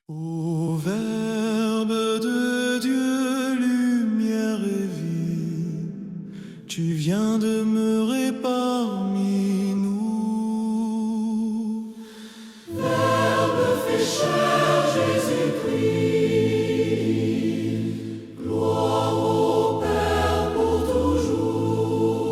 Ô Verbe de Dieu, lumière et vie, tu viens demeurer parmi nous. Verbe fait chair, Jésus-Christ, gloire au Père pour toujours.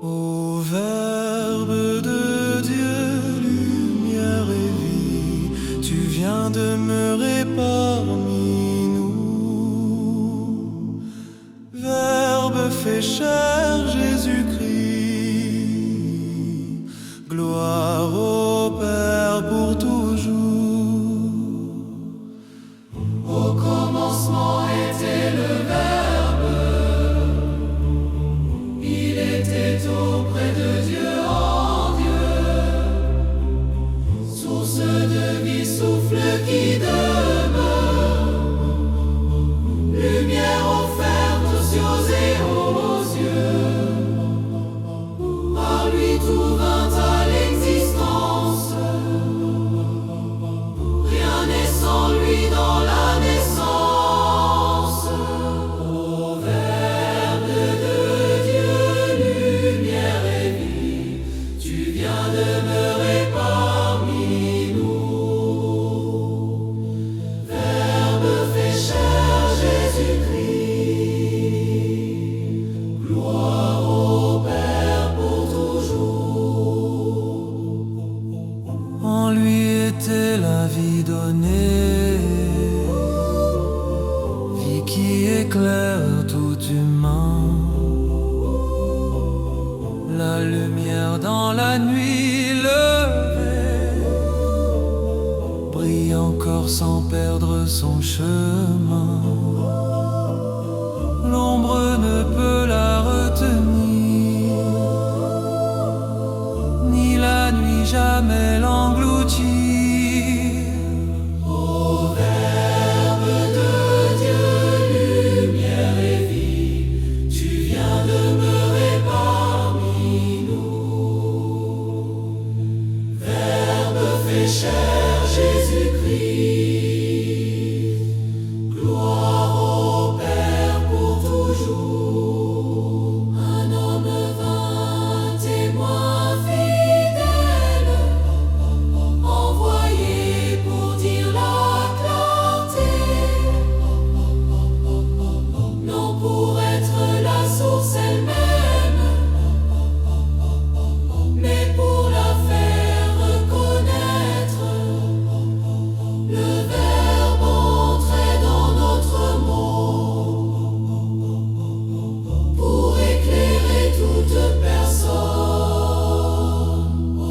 Ô Verbe de Dieu, lumière et vie, tu viens demeurer parmi nous. Verbe fait chair, Jésus-Christ, gloire au Père pour toujours. Au commencement était le Verbe, il était auprès de Dieu en Dieu, source de vie, souffle qui demeure, lumière offerte aux cieux et aux yeux. Par lui tout vint à l'existence, rien n'est sans lui dans la naissance. Ô Verbe de Dieu, lumière et vie, tu viens demeurer parmi nous. Verbe fait chair, Jésus-Christ, gloire au Père pour toujours. En lui était la vie donnée, vie qui éclaire tout humain. La lumière dans la nuit levée brille encore sans perdre son chemin. L'ombre ne peut la retenir, ni la nuit jamais l'engloutir. Ô Verbe de Dieu, lumière et vie, tu viens demeurer parmi nous. Verbe fait chair, Jésus-Christ, gloire au Père pour toujours. Un homme vint, témoin fidèle, envoyé pour dire la clarté, non pour être la source elle-même, mais pour la faire reconnaître. Le Verbe entrait dans notre monde pour éclairer toute personne. Ô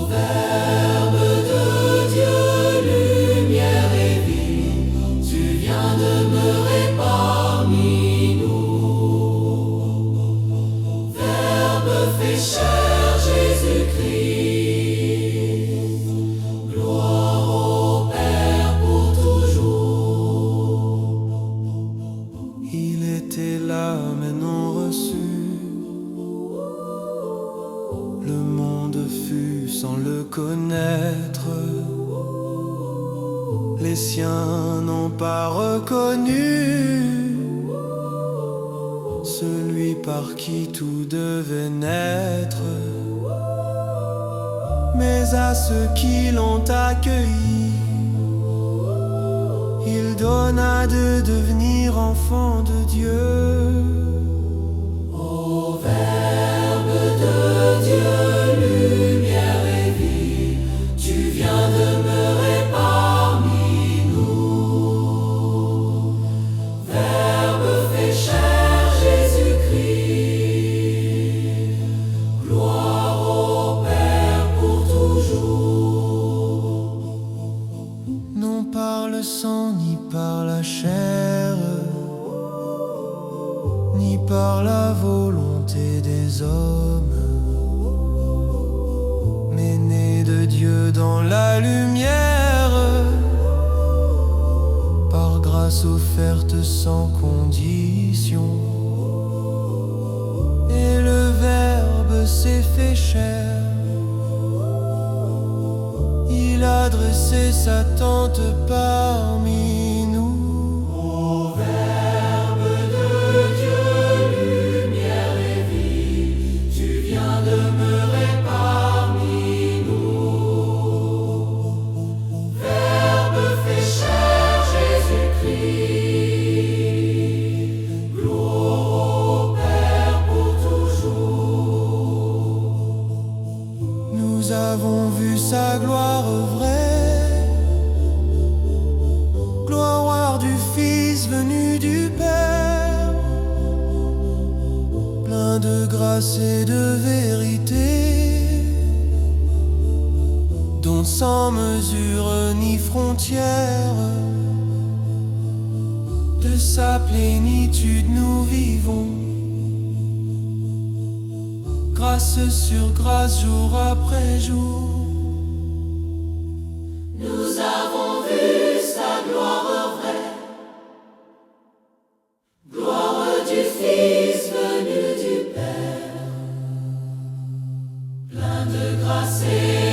Verbe de Dieu, lumière et vie, tu viens demeurer parmi nous. Verbe fait chair, Jésus-Christ, gloire au Père pour toujours. Il était là mais non reçu, le monde fut sans le connaître. Les siens n'ont pas reconnu celui par qui tout devait naître. Mais à ceux qui l'ont accueilli, il donna de devenir enfants de Dieu. Ô Verbe de Dieu, lumière et vie, tu viens demeurer parmi nous. Verbe fait chair, Jésus-Christ, gloire au Père pour toujours. Non par le sang ni par la chair, ni par la volonté des hommes, mais né de Dieu dans la lumière, par grâce offerte sans condition. Et le Verbe s'est fait chair, il il a dressé sa tente parmi nous. Ô Verbe de Dieu, lumière et vie, tu viens demeurer parmi nous. Verbe fait chair, Jésus-Christ, gloire au Père pour toujours. Nous avons vu sa gloire vraie, gloire du Fils venu du Père, plein de grâce et de vérité, dont sans mesure ni frontière, de sa plénitude nous vivons. Grâce sur grâce, jour après jour. Nous avons vu sa gloire vraie, gloire du Fils venu du Père, plein de grâce et